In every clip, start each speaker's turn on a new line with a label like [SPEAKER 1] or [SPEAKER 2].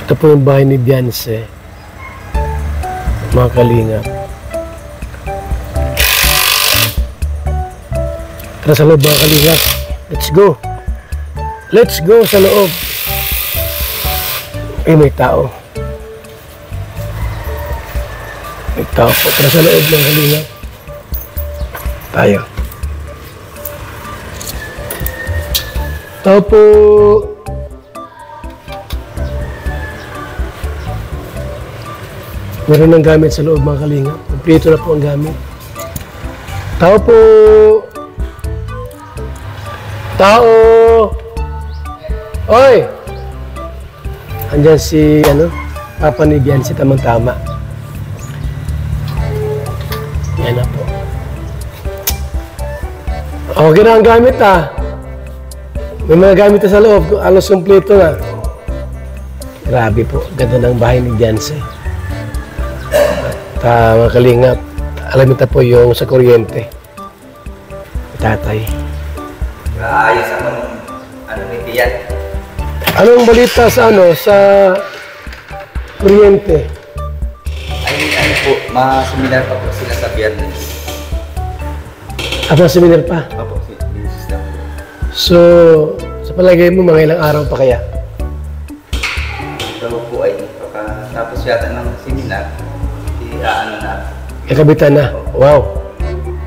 [SPEAKER 1] Ito po yung bahay ni Beyonce. Mga kalingap. Tara sa loob mga kalingap. Let's go. Let's go sa loob. Eh, may tao. May tao po. Tara sa loob mga kalingap. Tayo. Tao po. Meron ng gamit sa loob mga kalingap. Kompleto na po ang gamit. Tao po! Tao! Oy! Andyan si, Papa ni Beyonce, tamang-tama. Yan na po. Okay na ang gamit May mga gamit na sa loob. Alos kompleto na. Grabe po. Ganda ng bahay ni Beyonce. Mga kalingap, alam nito po yung sa kuryente. Tatay.
[SPEAKER 2] Ayos ang ni Tiyan.
[SPEAKER 1] Anong balita sa kuryente?
[SPEAKER 2] Ay, po, seminar pa po sila sa Biyernes.
[SPEAKER 1] Seminar pa?
[SPEAKER 2] Opo, bisis lang po.
[SPEAKER 1] So, sa palagay mo, mga ilang araw pa kaya?
[SPEAKER 2] Ito po ay tapos yata ng seminar. Na.
[SPEAKER 1] Kakabitan na. Wow.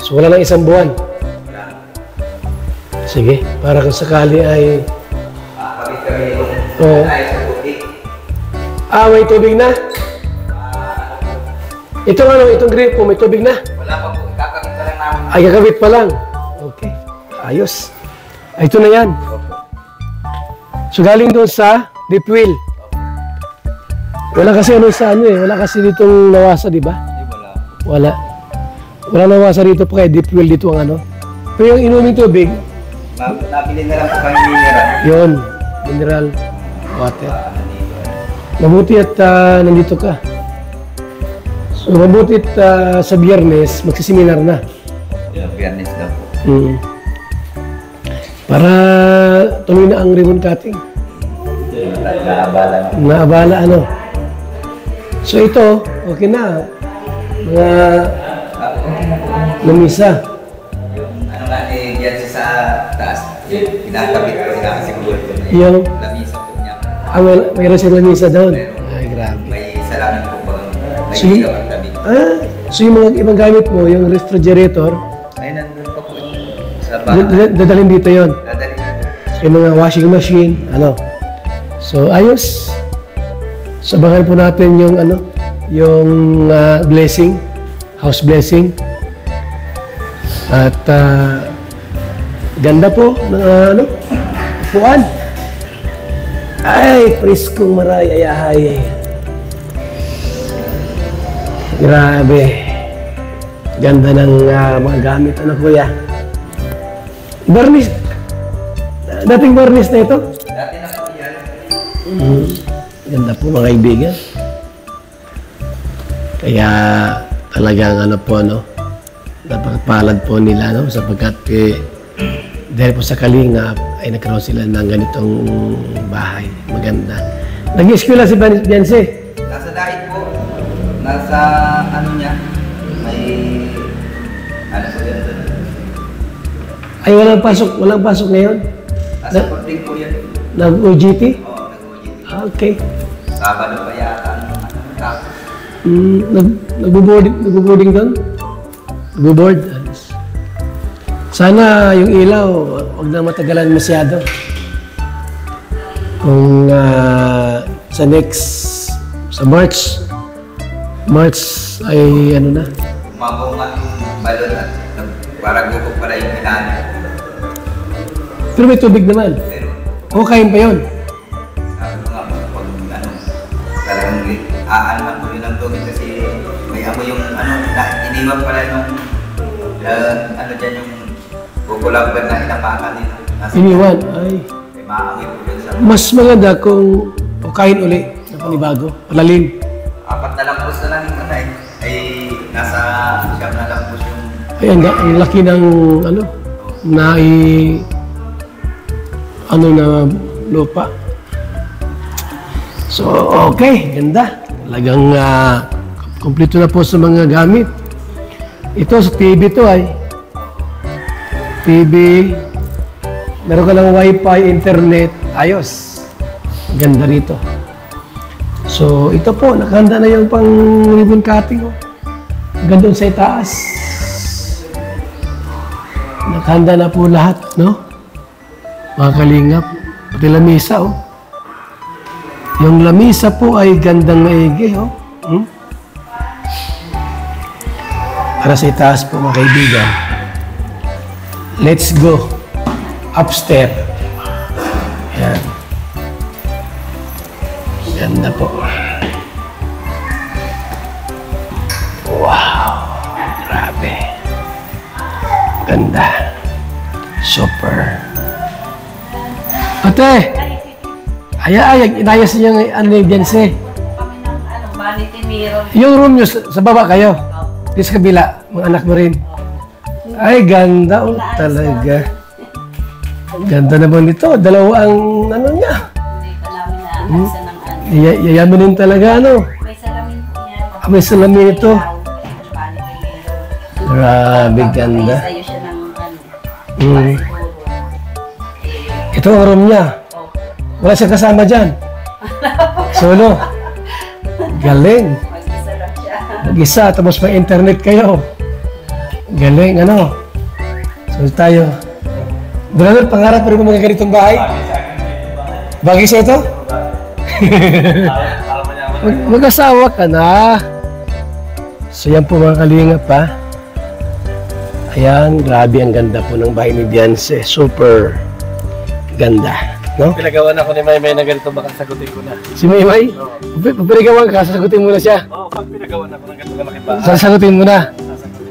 [SPEAKER 1] So wala nang isang buwan. Sige, para kung sakali ay...
[SPEAKER 2] Kapit kami yung ay sa tubig.
[SPEAKER 1] May tubig na? Itong gripo, may tubig na?
[SPEAKER 2] Wala pa po, kakabit pa lang namin.
[SPEAKER 1] Ay, kakabit pa lang. Okay, ayos. Ito na yan. So galing doon sa deep well. Wala kasi wala kasi ditong nawasa, di ba?
[SPEAKER 2] Wala.
[SPEAKER 1] Wala nawasa dito pa kaya deep well dito ang Pero yung inuming tubig,
[SPEAKER 2] nabili na lang po kami mineral.
[SPEAKER 1] yun, mineral water. Mabuti at nandito ka. So mabuti at sa Biyernes, magsiseminar na.
[SPEAKER 2] Biyernes daw po.
[SPEAKER 1] Para tuloy na ang ribbon cutting. Naabala So ito, okay na. Mga lamisa.
[SPEAKER 2] Yung yan sa taas, pinakabit ko rin kasi siguro po.
[SPEAKER 1] Yung
[SPEAKER 2] Lamisa po niya.
[SPEAKER 1] mayroon siyang lamisa doon. Ay, grabe.
[SPEAKER 2] May salamin po ba? May
[SPEAKER 1] So,
[SPEAKER 2] ilaw ang tabi.
[SPEAKER 1] So yung mga ibang gamit mo, yung refrigerator,
[SPEAKER 2] Ay, nandun pa po sa bahay.
[SPEAKER 1] dadalhin dito yon.
[SPEAKER 2] Dadali po.
[SPEAKER 1] So yung mga washing machine, So ayos. Sabangan po natin yung blessing, house blessing. At ganda po ng upuan. Ay, preskong maray, ayahay. Grabe. Ganda ng mga gamit, kuya. Barnis. Dating barnis na ito.
[SPEAKER 2] Dati na po yan.
[SPEAKER 1] Ganda po mga kaibigan. Kaya talagang napakapalad po nila sapagkat dahil po sa Kalingap ay nagkaroon sila ng ganitong bahay. Maganda. Nag-eskwela si Beyonce?
[SPEAKER 2] Nasa diet po. Nasa niya. May po yan doon.
[SPEAKER 1] Ay, walang pasok ngayon?
[SPEAKER 2] Nasa boarding po yan.
[SPEAKER 1] Nag-OGT?
[SPEAKER 2] Oo, nag-OJT.
[SPEAKER 1] Okay.
[SPEAKER 2] Sabado pa yata. Tapos.
[SPEAKER 1] Nagbo-boarding doon? Nagbo-board? Sana yung ilaw, huwag na matagalan masyado. Kung sa March ay na?
[SPEAKER 2] Umabaw nga yung balon at parang gupok para yung pinano.
[SPEAKER 1] Pero may tubig naman.
[SPEAKER 2] Pero,
[SPEAKER 1] O, kain pa yun.
[SPEAKER 2] sabi ko nga, pag talagang aanman ko yun ang tubig kasi may amoy yung iniwan pala nung dyan yung kukulabban na inapakan nila.
[SPEAKER 1] Iniwan. Ay.
[SPEAKER 2] May maamoy po yun sa...
[SPEAKER 1] Mas maganda kung kain uli na panibago. Palalim.
[SPEAKER 2] 4 na lang po na lang yung ay nasa siyam na lang po yung...
[SPEAKER 1] Ay, ang laki ng na na lupa. So, okay, ganda. Talagang kumpleto na po sa mga gamit. Ito sa TV to ay TV. Meron ka lang wifi, internet, ayos. Ganda rito. So, ito po, nakahanda na yung pang ribbon cutting. Oh. Ganda sa itaas. Nakahanda na po lahat, no? Mga kalingap. Pati lamisa, oh. Yung lamisa po ay gandang maigi, oh. Para sa itaas po, mga kaibigan. Let's go. Upstairs. Yan. Ganda po. Wow. Grabe. Ganda. Super. Ate! Inayos niyo yung ano yung Jense.
[SPEAKER 3] Kami ng vanity mirror.
[SPEAKER 1] Yung room niyo, sa baba kayo. Di sa kabila, mga anak mo rin. Ay, ganda. Oh, talaga. Ganda naman nito. Dalawa ang ano niya.
[SPEAKER 3] Hindi pa namin naalisan ng ano.
[SPEAKER 1] Yayamanin talaga, ano?
[SPEAKER 3] May salamin po yan.
[SPEAKER 1] May salamin ito.
[SPEAKER 3] Vanity mirror.
[SPEAKER 1] Grabe, ganda.
[SPEAKER 3] May sayo siya ng ano.
[SPEAKER 1] Mm.
[SPEAKER 3] Siguro.
[SPEAKER 1] Ito ang room niya. Wala siya kasama dyan. Solo. Galing.
[SPEAKER 3] Mag-isa lang siya.
[SPEAKER 1] Mag-isa, tapos may internet kayo. Galing, ano? So tayo. Brother, pangarap pa rin mo mga ganitong bahay? Bagay sa ito? Mag-asawa ka na. So yan po mga kalingap ha. Ayan, grabe ang ganda po ng bahay ni Beyonce. Super ganda. No?
[SPEAKER 4] Pinagawa na ko ni Maymay na ganito, baka sagutin ko na.
[SPEAKER 1] Si Maymay? Pinagawa ka, sasagutin mo na siya.
[SPEAKER 4] Oo, pag pinagawa na ko ng ganito kalaki ba?
[SPEAKER 1] Sasagutin mo na.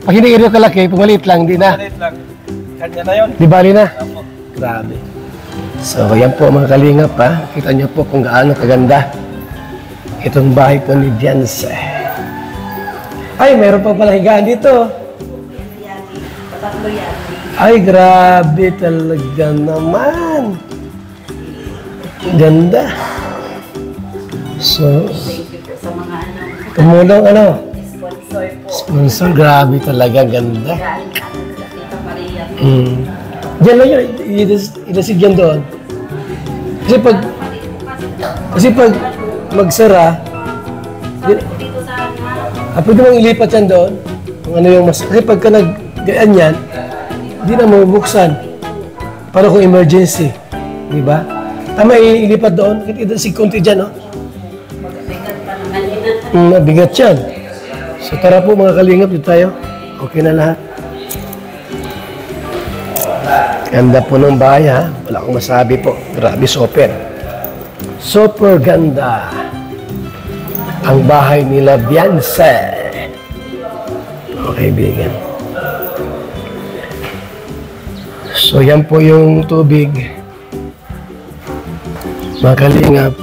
[SPEAKER 1] Pag hindi ganito kalaki, pumalit lang, di na.
[SPEAKER 4] Maliit lang. Kanya na yun.
[SPEAKER 1] Di bali na.
[SPEAKER 4] Apo.
[SPEAKER 1] Grabe. So, yan po mga kalingap ha. Kita niyo po kung gaano kaganda itong bahay po ni Beyonce. Ay, meron pa pala higaan dito.
[SPEAKER 3] Yan. Patatlo yan.
[SPEAKER 1] Ay, grabe talaga naman. Ganda. So,
[SPEAKER 3] Thank you po sa mga ano.
[SPEAKER 1] tumulong ano.
[SPEAKER 3] Sponsor po.
[SPEAKER 1] Sponsor, grabe talaga, ganda.
[SPEAKER 3] Galing sa Tita Maria.
[SPEAKER 1] Diyan lang yun, ilasig yan doon. Kasi pag magsara,
[SPEAKER 3] Dito sa
[SPEAKER 1] pwede mong ilipat yan doon. Kung ano yung mas... Kasi pagka nag-gayaan yan, hindi na mabubuksan. Para kung emergency. Di ba? Tama, ilipat doon. Ilasig konti dyan, no?
[SPEAKER 3] magbigat pa naman yun.
[SPEAKER 1] Mabigat yan. So tara po mga kalingap, dito tayo. Okay na lahat. Ganda po ng bahay ha. Wala akong masabi po. Grabe, super. Super ganda. Ang bahay nila Beyonce. Okay, kaibigan. So yan po yung tubig. Mga kalingap.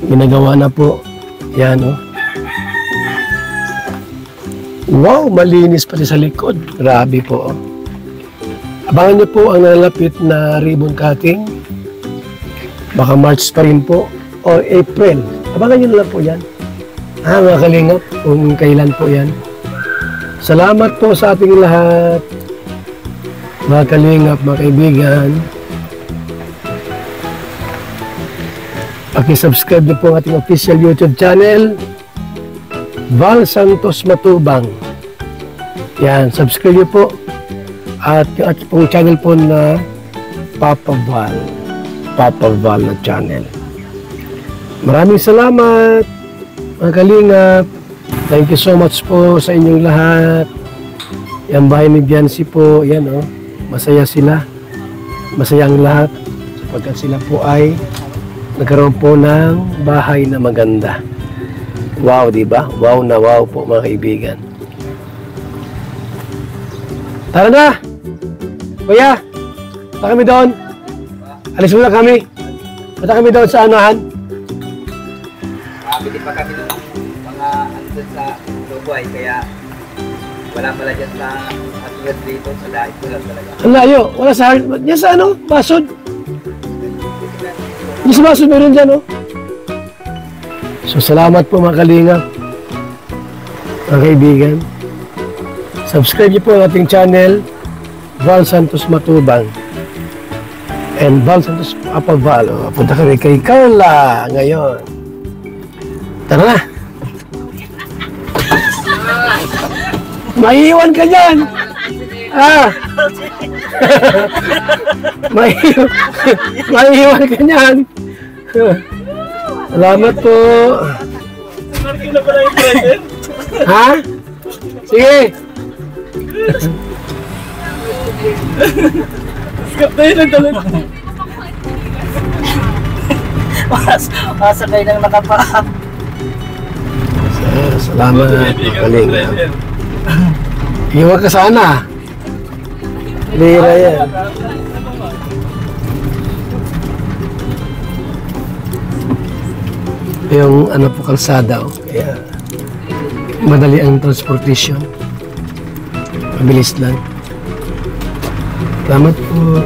[SPEAKER 1] Ginagawa na po. Yan o. Wow, malinis pati sa likod. Grabe po. Abangan niyo po ang nalalapit na ribbon cutting. Baka March pa rin po. O April. Abangan niyo na lang po yan. Mga kalingap, kung kailan po yan. Salamat po sa ating lahat. Mga kalingap, mga kaibigan. Paki-subscribe niyo po ang ating official YouTube channel. Val Santos Matubang. Yan, subscribe niyo po. At yung ating pong channel po na Papa Val na channel. Maraming salamat, mga kalingap. Thank you so much po sa inyong lahat. Yan bahay ni Beyonce po, yan oh. Masaya sila. Masaya ang lahat. Sapagkat sila po ay nagkaroon po ng bahay na maganda. Wow, di ba? Wow na wow po mga kaibigan. Tara na! Kuya, punta kami doon. Alis muna kami. Punta kami doon sa anuhan.
[SPEAKER 2] Bili pa kami ng mga ano dun sa Dubai, kaya wala pala dyan sa atulad dito, sa dahil ko lang talaga.
[SPEAKER 1] Ang layo. Wala sa... Yan sa ano? Basod. Yung sumasunod meron dyan, oh. So, salamat po mga kalingap. Mga kaibigan. Subscribe niyo po ang ating channel, Val Santos Matubang. And Val Santos Apavalo. Punta kami kay Carla ngayon. Tara na. Maiiwan ka dyan. Ah. Maiiwan ka dyan. Salamat po.
[SPEAKER 4] Marking na pala yung present.
[SPEAKER 1] Ha? Sige.
[SPEAKER 4] Skip na yun ang dalag.
[SPEAKER 5] Masakay ng nakapaa.
[SPEAKER 1] Salamat. Kalingap. Iwan ka sana. Lira yan. Yung ano po kalsada, oh. Kaya madali ang transportation. Mabilis lang. Salamat po.